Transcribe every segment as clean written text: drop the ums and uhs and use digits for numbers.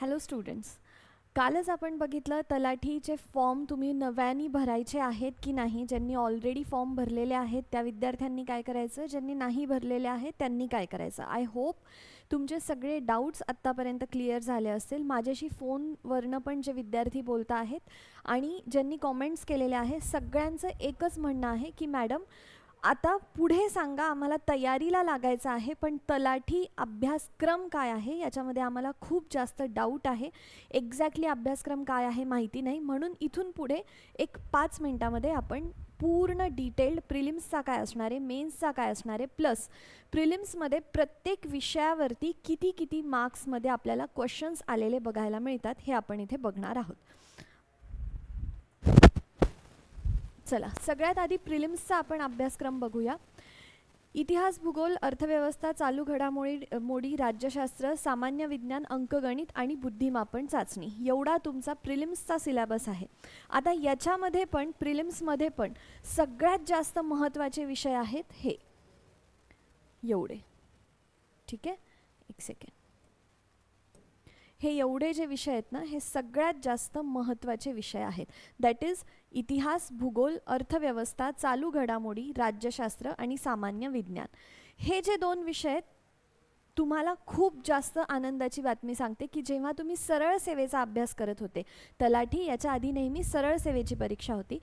Hello students, कालच आपण बघितलं तलाठीचे फॉर्म तुम्ही नव्याने भरायचे आहेत की नाही. ज्यांनी ऑलरेडी फॉर्म भरलेले आहेत त्या विद्यार्थ्यांनी काय करायचं, ज्यांनी नाही भरलेले आहेत त्यांनी काय करायचं. आय होप तुमचे सगळे डाऊट्स आत्तापर्यंत क्लिअर झाले असतील. माझ्याशी फोनवरनं पण जे विद्यार्थी बोलत आहेत आणि ज्यांनी कॉमेंट्स केलेले आहेत सगळ्यांचं एकच म्हणणं आहे की मॅडम आता पुढे सांगा, आम्हाला तयारीला लागायचं आहे पण तलाठी अभ्यासक्रम काय आहे याच्यामध्ये आम्हाला खूप जास्त डाऊट आहे. एक्झॅक्टली अभ्यासक्रम काय आहे माहिती नाही, म्हणून इथून पुढे एक 5 मिनिटामध्ये आपण पूर्ण डिटेल्ड प्रिलिम्सचा काय असणार आहे, मेन्सचा काय असणार आहे, प्लस प्रिलिम्समध्ये प्रत्येक विषयावरती किती किती मार्क्समध्ये आपल्याला क्वेश्चन्स आलेले बघायला मिळतात हे आपण इथे बघणार आहोत. चला सगळ्यात आधी प्रिलिम्सचा आपण अभ्यासक्रम बघूया. इतिहास, भूगोल, अर्थव्यवस्था, चालू घडामोडी, राज्यशास्त्र, सामान्य विज्ञान, अंकगणित आणि बुद्धिमापन चाचणी एवढा तुमचा प्रिलिम्सचा सिलेबस आहे. आता याच्यामध्ये पण प्रिलिम्समध्ये पण सगळ्यात जास्त महत्त्वाचे विषय आहेत हे एवढे. ठीक आहे, एक सेकंड. हे एवढे जे विषय आहेत ना हे सगळ्यात जास्त महत्त्वाचे विषय आहेत. दॅट इज इतिहास, भूगोल, अर्थव्यवस्था, चालू घडामोडी, राज्यशास्त्र आणि सामान्य विज्ञान. हे जे 2 विषय आहेत तुम्हाला खूप जास्त आनंदाची बातमी सांगते की जेव्हा तुम्ही सरळ सेवेचा अभ्यास करत होते, तलाठी याच्या आधी नेहमी सरळ सेवेची परीक्षा होती,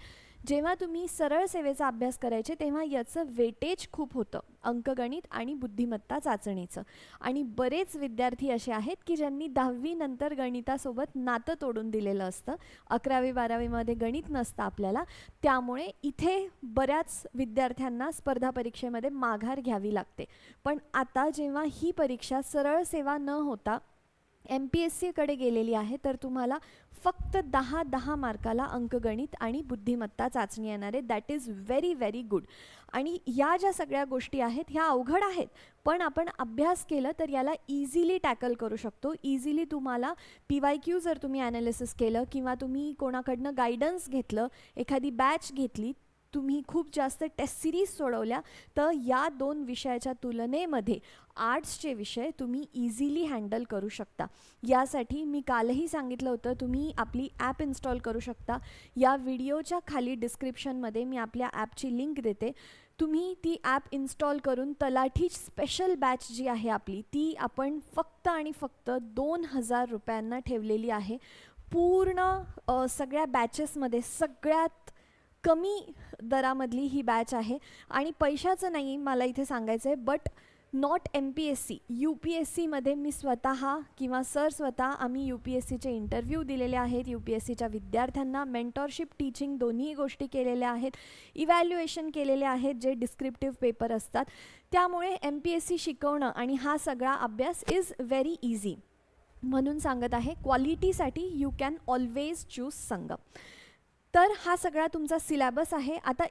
जेव्हा तुम्ही सरळ सेवेचा अभ्यास करायचे तेव्हा याचं वेटेज खूप होतं अंकगणित आणि बुद्धिमत्ता चाचणीचं. आणि बरेच विद्यार्थी असे आहेत की ज्यांनी 10वी नंतर गणितासोबत नातं तोडून दिलेलं असतं. 11वी 12वीमध्ये गणित नसतं आपल्याला, त्यामुळे इथे बऱ्याच विद्यार्थ्यांना स्पर्धा परीक्षेमध्ये माघार घ्यावी लागते. पण आता जेव्हा ही परीक्षा सरळ सेवा न होता MPSCकडे गेलेली आहे तर तुम्हाला फक्त 10 मार्काला अंकगणित आणि बुद्धिमत्ता चाचणी येणार आहे. That is very very good. आणि या ज्या सगळ्या गोष्टी आहेत ह्या अवघड आहेत, पण आपण अभ्यास केलं तर याला इझिली टॅकल करू शकतो. इझिली तुम्हाला PYQ जर तुम्ही ॲनालिसिस केलं किंवा तुम्ही कोणाकडनं गायडन्स घेतलं, एखादी बॅच घेतली, तुम्ही खूप जास्त टेस्ट सिरीज सोडवल्या, तर या 2 विषयाच्या तुलनेमध्ये आर्ट्सचे विषय तुम्ही इझिली हँडल करू शकता. यासाठी मी कालही सांगितलं होतं तुम्ही आपली ॲप इन्स्टॉल करू शकता. या व्हिडिओच्या खाली डिस्क्रिप्शनमध्ये मी आपल्या ॲपची लिंक देते. तुम्ही ती ॲप इन्स्टॉल करून तलाठी स्पेशल बॅच जी आहे आपली ती आपण फक्त आणि फक्त 2000 रुपयांना ठेवलेली आहे. पूर्ण सगळ्या बॅचेसमध्ये सगळ्यात कमी दरामधली ही बॅच आहे. आणि पैशाचं नाही मला इथे सांगायचं आहे, बट नॉट MPSC, UPSCमध्ये मी स्वतः किंवा सर स्वतः आम्ही UPSCचे इंटरव्ह्यू दिलेले आहेत. UPSCच्या विद्यार्थ्यांना मेंटॉरशिप, टीचिंग दोन्ही गोष्टी केलेल्या आहेत. इव्हॅल्युएशन केलेले आहेत जे डिस्क्रिप्टिव्ह पेपर असतात. त्यामुळे MPSC शिकवणं आणि हा सगळा अभ्यास इज व्हेरी इझी. म्हणून सांगत आहे, क्वालिटीसाठी यू कॅन ऑलवेज चूज संगम. तर हा सगळा तुमचा सिलेबस आहे. आता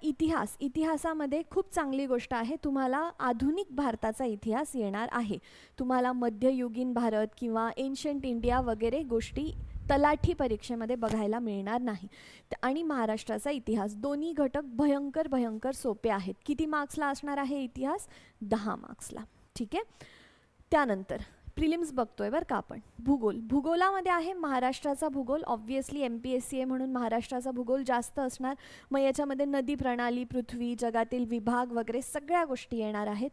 इतिहासामध्ये खूप चांगली गोष्ट आहे, तुम्हाला आधुनिक भारताचा इतिहास येणार आहे. तुम्हाला मध्ययुगीन भारत किंवा एन्शंट इंडिया वगैरे गोष्टी तलाठी परीक्षेमध्ये बघायला मिळणार नाही. आणि महाराष्ट्राचा इतिहास दोन्ही घटक भयंकर सोपे आहेत. किती मार्क्सला असणार आहे इतिहास? 10 मार्क्सला. ठीक आहे. त्यानंतर प्रिलिम्स बघतोय बरं का आपण. भूगोलामध्ये आहे महाराष्ट्राचा भूगोल. ऑब्व्हियसली MPSC आहे म्हणून महाराष्ट्राचा भूगोल जास्त असणार. मग याच्यामध्ये नदी प्रणाली, पृथ्वी, जगातील विभाग वगैरे सगळ्या गोष्टी येणार आहेत.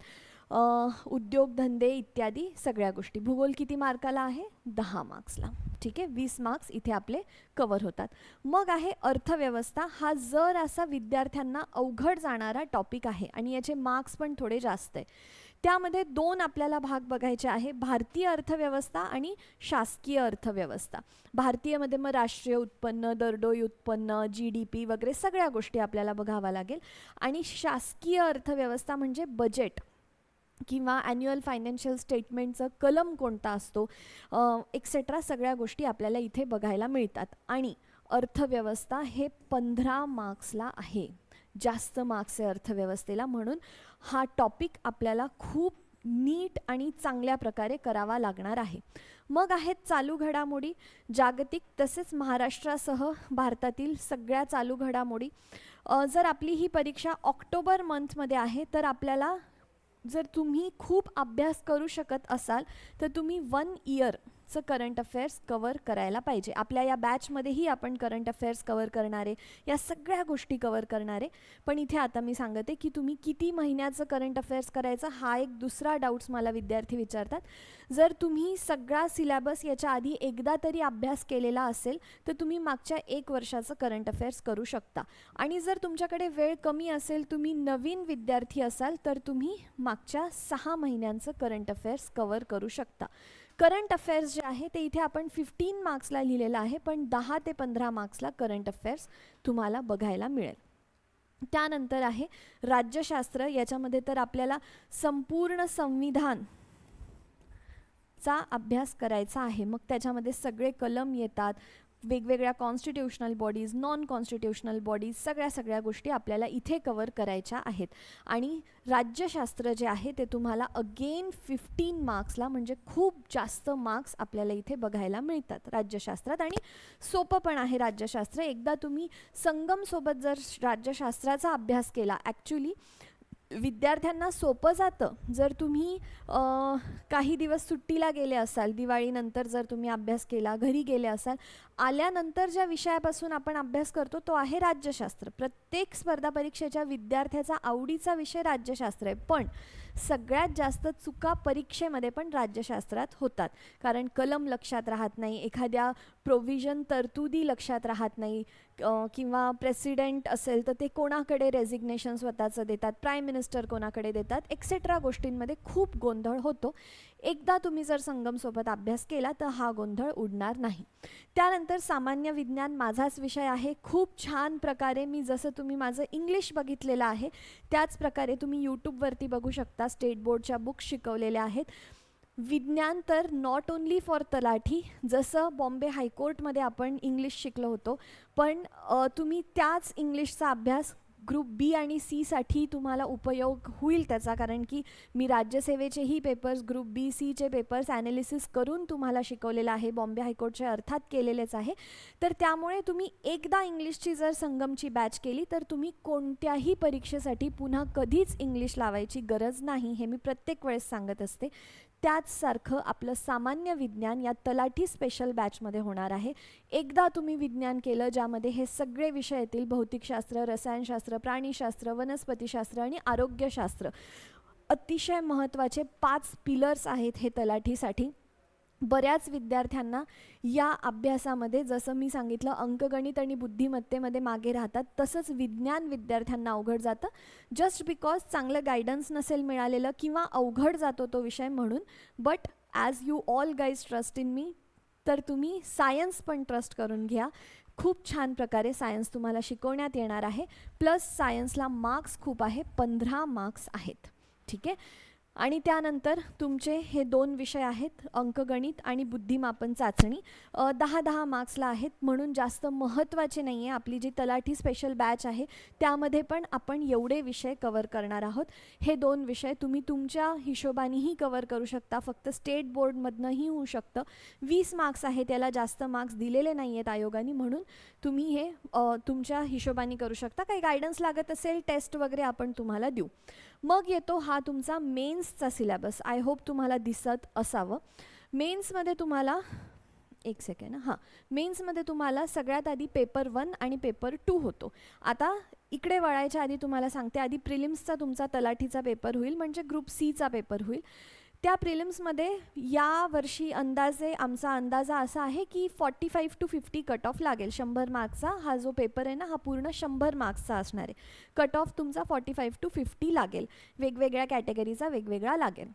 उद्योगधंदे इत्यादी सगळ्या गोष्टी. भूगोल किती मार्काला आहे? 10 मार्क्सला. ठीक आहे, 20 मार्क्स इथे आपले कवर होतात. मग आहे अर्थव्यवस्था. हा जर असा विद्यार्थ्यांना अवघड जाणारा टॉपिक आहे आणि याचे मार्क्स पण थोडे जास्त आहे. त्यामध्ये 2 आपल्याला भाग बघायचे आहे, भारतीय अर्थव्यवस्था आणि शासकीय अर्थव्यवस्था. भारतीयमध्ये मग राष्ट्रीय उत्पन्न, दरडोई उत्पन्न, GDP वगैरे सगळ्या गोष्टी आपल्याला बघाव्या लागेल. आणि शासकीय अर्थव्यवस्था म्हणजे बजेट किंवा ॲन्युअल फायनान्शियल स्टेटमेंटचं कलम कोणता असतो, एक्सेट्रा सगळ्या गोष्टी आपल्याला इथे बघायला मिळतात. आणि अर्थव्यवस्था हे 15 मार्क्सला आहे. जास्त मार्क्स आहे अर्थव्यवस्थेला, म्हणून हा टॉपिक आपल्याला खूप नीट आणि चांगल्या प्रकारे करावा लागणार आहे. मग आहेत चालू घडामोडी, जागतिक तसेच महाराष्ट्रासह भारतातील सगळ्या चालू घडामोडी. जर आपली ही परीक्षा ऑक्टोबर मंथमध्ये आहे तर आपल्याला जर तुम्ही खूप अभ्यास करू शकत असाल तर तुम्ही 1 इयर मागचं करंट अफेअर्स कवर करायला पाहिजे. आपल्या या बॅचमध्येही आपण करंट अफेअर्स कवर करणारे, या सगळ्या गोष्टी कवर करणारे. पण इथे आता मी सांगते की तुम्ही किती महिन्याचं करंट अफेअर्स करायचं, हा एक दुसरा डाऊट्स मला विद्यार्थी विचारतात. जर तुम्ही सगळा सिलेबस याच्या आधी एकदा तरी अभ्यास केलेला असेल तर तुम्ही मागच्या 1 वर्षाचं करंट अफेअर्स करू शकता. आणि जर तुमच्याकडे वेळ कमी असेल, तुम्ही नवीन विद्यार्थी असाल, तर तुम्ही मागच्या 6 महिन्यांचं करंट अफेअर्स कवर करू शकता. करंट अफेअर्स जे आहे ते इथे आपण 15 मार्क्सला लिहिलेलं आहे, पण 10 ते 15 मार्क्सला करंट अफेअर्स तुम्हाला बघायला मिळेल. त्यानंतर आहे राज्यशास्त्र. याच्यामध्ये तर आपल्याला संपूर्ण संविधान चा अभ्यास करायचा आहे. मग त्याच्यामध्ये सगळे कलम येतात, वेगवेगळ्या constitutional bodies, non constitutional bodies, सगळ्या गोष्टी आपल्याला इथे कवर करायच्या आहेत. आणि राज्यशास्त्र जे आहे ते तुम्हाला अगेन 15 मार्क्सला, म्हणजे खूप जास्त मार्क्स आपल्याला इथे बघायला मिळतात राज्यशास्त्रात. आणि सोपं पण आहे राज्यशास्त्र. एकदा तुम्ही संगमसोबत जर राज्यशास्त्राचा अभ्यास केला, ॲक्च्युली विद्यार्थ्यांना सोपं जातं. जर तुम्ही काही दिवस सुट्टीला गेले असाल, दिवाळीनंतर जर तुम्ही अभ्यास केला, घरी गेले असाल, आल्यानंतर ज्या विषयापासून आपण अभ्यास करतो तो आहे राज्यशास्त्र. प्रत्येक स्पर्धा परीक्षेच्या विद्यार्थ्याचा आवडीचा विषय राज्यशास्त्र आहे. पण सगळ्यात जास्त चुका परीक्षेमध्ये पण राज्यशास्त्रात होतात, कारण कलम लक्षात राहत नाही, एखाद्या प्रोव्हिजन तरतुदी लक्षात राहत नाही, किंवा प्रेसिडेंट असेल तर ते कोणाकडे रेझिग्नेशन स्वतःचं देतात, प्राईम मिनिस्टर कोणाकडे देतात, एक्सेट्रा गोष्टींमध्ये खूप गोंधळ होतो. एकदा तुम्ही जर संगमसोबत अभ्यास केला तर हा गोंधळ उडणार नाही. त्यानंतर सामान्य विज्ञान माझाच विषय आहे. खूप छान प्रकारे मी, जसं तुम्ही माझं इंग्लिश बघितलेलं आहे त्याच प्रकारे तुम्ही यूट्यूबवरती बघू शकता. स्टेट बोर्डच्या बुक्स शिकवलेल्या आहेत. विज्ञान तर नॉट ओन्ली फॉर तलाठी, जसं बॉम्बे हायकोर्टमध्ये आपण इंग्लिश शिकलो होतो, पण तुम्ही त्याच इंग्लिशचा अभ्यास ग्रुप बी आणि सीसाठी तुम्हाला उपयोग होईल त्याचा, कारण की मी राज्यसेवेचेही पेपर्स, ग्रुप बी सीचे पेपर्स ॲनालिसिस करून तुम्हाला शिकवलेलं आहे, बॉम्बे हायकोर्टचे अर्थात केलेलेच आहे. तर त्यामुळे तुम्ही एकदा इंग्लिशची जर संगमची बॅच केली तर तुम्ही कोणत्याही परीक्षेसाठी पुन्हा कधीच इंग्लिश लावायची गरज नाही, हे मी प्रत्येक वेळेस सांगत असते. त्याचसारखं आपलं सामान्य विज्ञान या तलाठी स्पेशल बॅचमध्ये होणार आहे. एकदा तुम्ही विज्ञान केलं ज्यामध्ये हे सगळे विषय येतील, भौतिकशास्त्र, रसायनशास्त्र, प्राणीशास्त्र, वनस्पतीशास्त्र आणि आरोग्यशास्त्र, अतिशय महत्त्वाचे 5 पिलर्स आहेत हे तलाठीसाठी. बऱ्याच विद्यार्थ्यांना या अभ्यासामध्ये, जसं मी सांगितलं, अंकगणित आणि बुद्धिमत्तेमध्ये मागे राहतात, तसंच विज्ञान विद्यार्थ्यांना अवघड जातं, जस्ट बिकॉज चांगलं गायडन्स नसेल मिळालेलं किंवा अवघड जातो तो विषय म्हणून. But as you all guys trust in me, तर तुम्ही सायन्स पण ट्रस्ट करून घ्या. खूप छान प्रकारे सायन्स तुम्हाला शिकवण्यात येणार आहे. प्लस सायन्सला मार्क्स खूप आहे, 15 मार्क्स आहेत. ठीक आहे. आणि त्यानंतर तुमचे हे 2 विषय आहेत, अंकगणित आणि बुद्धिमापन चाचणी, 10-10 मार्क्सला आहेत, म्हणून जास्त महत्त्वाचे नाही आहे. आपली जी तलाठी स्पेशल बॅच आहे त्यामध्ये पण आपण एवढे विषय कवर करणार आहोत. हे 2 विषय तुम्ही तुमच्या हिशोबानेही कवर करू शकता, फक्त स्टेट बोर्डमधनंही होऊ शकतं. 20 मार्क्स आहे, त्याला जास्त मार्क्स दिलेले नाही आहेत आयोगाने, म्हणून तुम्ही हे तुमच्या हिशोबाने करू शकता. काही गायडन्स लागत असेल, टेस्ट वगैरे आपण तुम्हाला देऊ. मग येतो हा तुमचा मेन्सचा सिलेबस. आय होप तुम्हाला दिसत असावं. मेन्समध्ये तुम्हाला एक सेकंड, मेन्समध्ये तुम्हाला सगळ्यात आधी पेपर 1 आणि पेपर 2 होतो. आता इकडे वळायच्या आधी तुम्हाला सांगते, आधी प्रिलिम्सचा तुमचा तलाठीचा पेपर होईल, म्हणजे ग्रुप सीचा पेपर होईल. त्या प्रिलिम्समध्ये यावर्षी आमचा अंदाजा असा आहे की 45 to 50 कट ऑफ लागेल. 100 मार्क्सचा हा जो पेपर आहे ना, हा पूर्ण 100 मार्क्सचा असणार आहे. कट ऑफ तुमचा 45 to 50 लागेल, वेगवेगळ्या कॅटेगरीचा वेगवेगळा लागेल.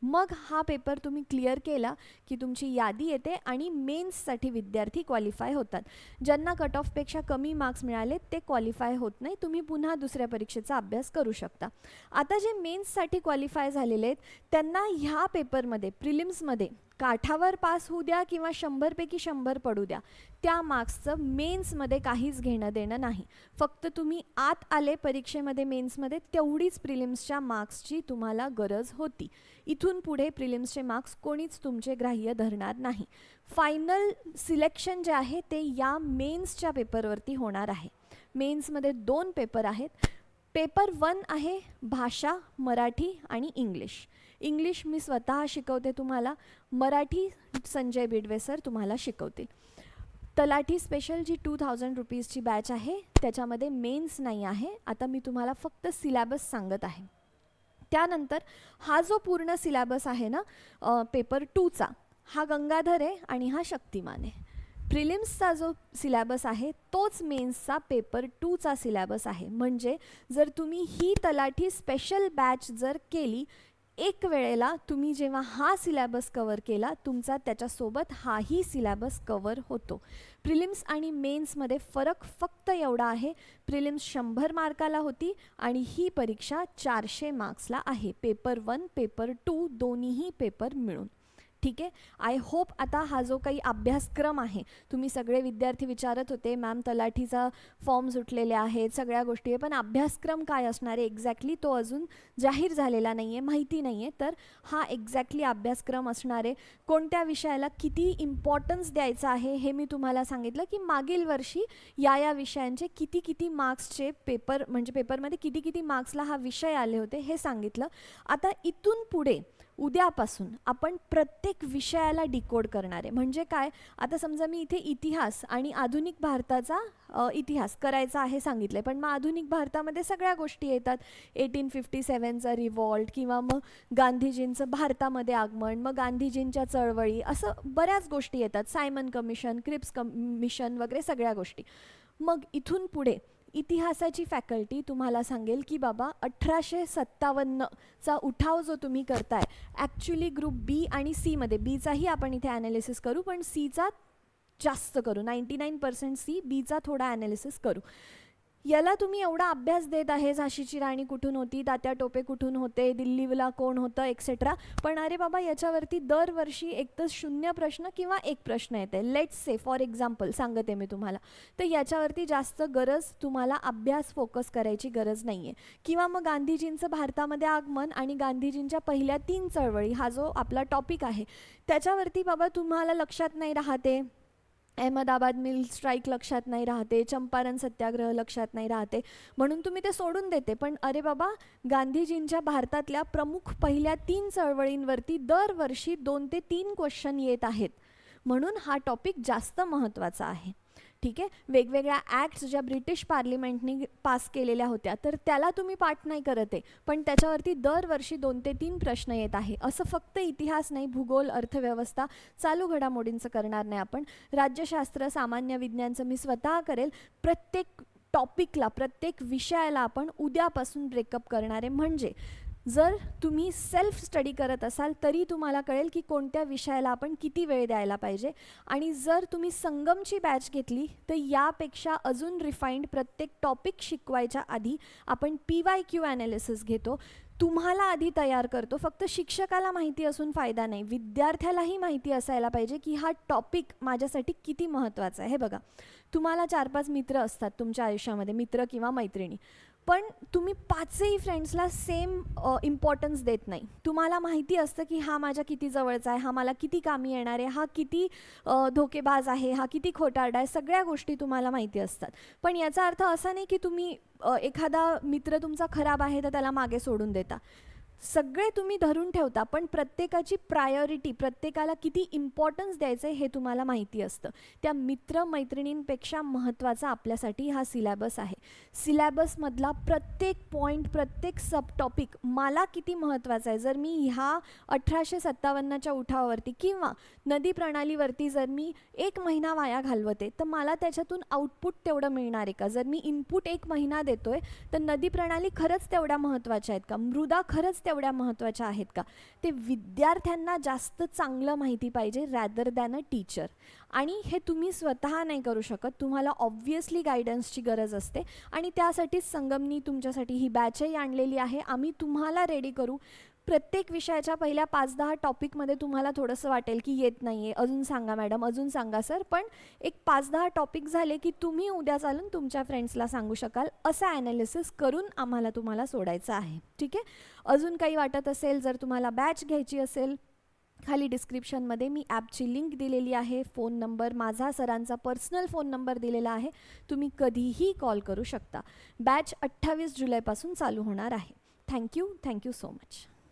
मग हा पेपर तुम्ही क्लिअर केला की तुमची यादी येते आणि मेन्ससाठी विद्यार्थी क्वालिफाय होतात. ज्यांना कट ऑफपेक्षा कमी मार्क्स मिळाले ते क्वालिफाय होत नाही, तुम्ही पुन्हा दुसऱ्या परीक्षेचा अभ्यास करू शकता. आता जे मेन्ससाठी क्वालिफाय झालेले आहेत त्यांना ह्या पेपरमध्ये, प्रिलिम्समध्ये काठावर पास होऊ द्या किंवा 100पैकी 100 पडू द्या, त्या मार्क्सचं मेन्समध्ये काहीच घेणं देणं नाही. फक्त तुम्ही आत आले परीक्षेमध्ये मेन्समध्ये, तेवढीच प्रिलिम्सच्या मार्क्सची तुम्हाला गरज होती. इथून पुढे प्रिलिम्सचे मार्क्स कोणीच तुमचे ग्राह्य धरणार नाही. फायनल सिलेक्शन जे आहे ते या मेन्सच्या पेपरवरती होणार आहे. मेन्समध्ये 2 पेपर आहेत. पेपर 1 आहे भाषा, मराठी आणि इंग्लिश. इंग्लिश मी स्वतः शिकवते तुम्हाला. मराठी संजय बिडवे सर तुम्हाला शिकवतील. तलाठी स्पेशल जी 2000 रुपीजची बॅच आहे त्याच्यामध्ये मेन्स नाही आहे. आता मी तुम्हाला फक्त सिलॅबस सांगत आहे. त्यानंतर हा जो पूर्ण सिलॅबस आहे ना पेपर 2चा, हा गंगाधर आहे आणि हा शक्तिमान आहे. प्रिलिम्सचा जो सिलॅबस आहे तोच मेन्सचा पेपर 2चा सिलॅबस आहे. म्हणजे जर तुम्ही ही तलाठी स्पेशल बॅच जर केली, एक वेळेला तुम्ही जेव्हा हा सिलॅबस कवर केला, तुमचा त्याच्यासोबत हाही सिलॅबस कवर होतो. प्रिलिम्स आणि मेन्समध्ये फरक फक्त एवढा आहे, प्रिलिम्स 100 मार्काला होती आणि ही परीक्षा 400 मार्क्सला आहे. पेपर 1 पेपर 2 दोन्हीही पेपर मिळून. ठीक आहे. आय होप आता हा जो काही अभ्यासक्रम आहे, तुम्ही सगळे विद्यार्थी विचारत होते मॅम तलाठीचा फॉर्म सुटलेले आहेत, सगळ्या गोष्टी आहे, पण अभ्यासक्रम काय असणार आहे एक्झॅक्टली तो अजून जाहीर झालेला नाही आहे, माहिती नाही आहे. तर हा एक्झॅक्टली अभ्यासक्रम असणार आहे. कोणत्या विषयाला किती इम्पॉर्टन्स द्यायचं आहे हे मी तुम्हाला सांगितलं की मागील वर्षी या विषयांचे किती किती मार्क्सचे पेपर, म्हणजे पेपरमध्ये किती किती मार्क्सला हा विषय आले होते हे सांगितलं. आता इथून पुढे उद्यापासून आपण प्रत्येक विषयाला डिकोड करणार आहे. म्हणजे काय, आता समजा मी इथे इतिहास आणि आधुनिक भारताचा इतिहास करायचा आहे सांगितलं, पण मग आधुनिक भारतामध्ये सगळ्या गोष्टी येतात. 1857चा रिव्हॉल्ट किंवा मग गांधीजींचं भारतामध्ये आगमन, मग गांधीजींच्या चळवळी, असं बऱ्याच गोष्टी येतात. सायमन कमिशन, क्रिप्स कमिशन वगैरे सगळ्या गोष्टी. मग इथून पुढे इतिहासाची फॅकल्टी तुम्हाला सांगेल की बाबा 1857चा उठाव जो तुम्ही करताय, ॲक्च्युली ग्रुप बी आणि सीमध्ये, बीचाही आपण इथे ॲनालिसिस करू पण सीचा जास्त करू, 99% सी, बीचा थोडा ॲनालिसिस करू. याला तुम्ही एवढा अभ्यास देत आहे, झाशीची राणी कुठून होती, तात्या टोपे कुठून होते, दिल्लीला कोण होतं एक्सेट्रा, पण अरे बाबा याच्यावरती दरवर्षी एक तर 0 प्रश्न किंवा 1 प्रश्न येते. लेट्स से फॉर एक्झाम्पल सांगते मी तुम्हाला, तर याच्यावरती जास्त गरज तुम्हाला अभ्यास फोकस करायची गरज नाही आहे. किंवा मग गांधीजींचं भारतामध्ये आगमन आणि गांधीजींच्या पहिल्या 3 चळवळी हा जो आपला टॉपिक आहे त्याच्यावरती बाबा तुम्हाला लक्षात नाही राहते, अहमदाबाद मिल स्ट्राईक लक्षात नाही राहते, चंपारण सत्याग्रह लक्षात नाही राहते, म्हणून तुम्ही ते सोडून देते. पण अरे बाबा गांधीजींच्या भारतातल्या प्रमुख पहिल्या 3 चळवळींवरती दरवर्षी 2 ते 3 क्वेश्चन येत आहेत, म्हणून हा टॉपिक जास्त महत्त्वाचा आहे. ठीक आहे. वेगवेगळ्या ॲक्ट्स ज्या ब्रिटिश पार्लिमेंटने पास केलेल्या होत्या तर त्याला तुम्ही पाठ नाही करत आहे, पण त्याच्यावरती दरवर्षी 2 ते 3 प्रश्न येत आहे. असं फक्त इतिहास नाही, भूगोल, अर्थव्यवस्था, चालू घडामोडींचं करणार नाही आपण. राज्यशास्त्र, सामान्य विज्ञानचं मी स्वतः करेल. प्रत्येक टॉपिकला, प्रत्येक विषयाला आपण उद्यापासून ब्रेकअप करणार आहे. म्हणजे जर तुम्ही सेल्फ स्टडी करत असाल तरी तुम्हाला कळेल की कोणत्या विषयाला आपण किती वेळ द्यायला पाहिजे. आणि जर तुम्ही संगमची बॅच घेतली तर यापेक्षा अजून रिफाईंड प्रत्येक टॉपिक शिकवायच्या आधी आपण PYQ ॲनालिसिस घेतो, तुम्हाला आधी तयार करतो. फक्त शिक्षकाला माहिती असून फायदा नाही, विद्यार्थ्यालाही माहिती असायला पाहिजे की हा टॉपिक माझ्यासाठी किती महत्त्वाचा आहे. हे बघा, तुम्हाला 4-5 मित्र असतात तुमच्या आयुष्यामध्ये, मित्र किंवा मैत्रिणी, पण तुम्ही 5ही फ्रेंड्सला सेम इम्पॉर्टन्स देत नाही. तुम्हाला माहिती असतं की हा माझ्या किती जवळचा आहे, हा मला किती कामी येणार आहे, हा किती धोकेबाज आहे, हा किती खोटारडा आहे, सगळ्या गोष्टी तुम्हाला माहिती असतात. पण याचा अर्थ असा नाही की तुम्ही एखादा मित्र तुमचा खराब आहे तर त्याला मागे सोडून देता. सगळे तुम्ही धरून ठेवता, पण प्रत्येकाची प्रायोरिटी, प्रत्येकाला किती इम्पॉर्टन्स द्यायचं हे तुम्हाला माहिती असतं. त्या मित्रमैत्रिणींपेक्षा महत्त्वाचा आपल्यासाठी हा सिलॅबस आहे. सिलॅबसमधला प्रत्येक पॉईंट, प्रत्येक सब टॉपिक मला किती महत्त्वाचा आहे. जर मी ह्या 1857च्या उठावावरती किंवा नदी प्रणालीवरती जर मी 1 महिना वाया घालवते तर मला त्याच्यातून आउटपुट तेवढं मिळणार आहे का. जर मी इनपुट 1 महिना देतोय तर नदी प्रणाली खरंच तेवढ्या महत्त्वाच्या आहेत का, मृदा खरंच तेवढ्या महत्त्वाच्या आहेत का. ते विद्यार्थ्यांना जास्त चांगलं माहिती पाहिजे रॅदर दॅन अ टीचर. आणि हे तुम्ही स्वतः नाही करू शकत, तुम्हाला ऑब्व्हियसली गायडन्सची गरज असते आणि त्यासाठीच संगमनी तुमच्यासाठी ही बॅचही आणलेली आहे. आम्ही तुम्हाला रेडी करू. प्रत्येक विषयाच्या पहिल्या 5-10 टॉपिकमध्ये तुम्हाला थोडंसं वाटेल की येत नाही आहे, अजून सांगा मॅडम, अजून सांगा सर, पण एक 5-10 टॉपिक झाले की तुम्ही उद्या चालून तुमच्या फ्रेंड्सला सांगू शकाल. असं ॲनालिसिस करून आम्हाला तुम्हाला सोडायचं आहे. ठीक आहे. अजून काही वाटत असेल, जर तुम्हाला बॅच घ्यायची असेल, खाली डिस्क्रिप्शनमध्ये मी ॲपची लिंक दिलेली आहे, फोन नंबर, माझा सरांचा पर्सनल फोन नंबर दिलेला आहे, तुम्ही कधीही कॉल करू शकता. बॅच 28 जुलैपासून चालू होणार आहे. Thank you so much.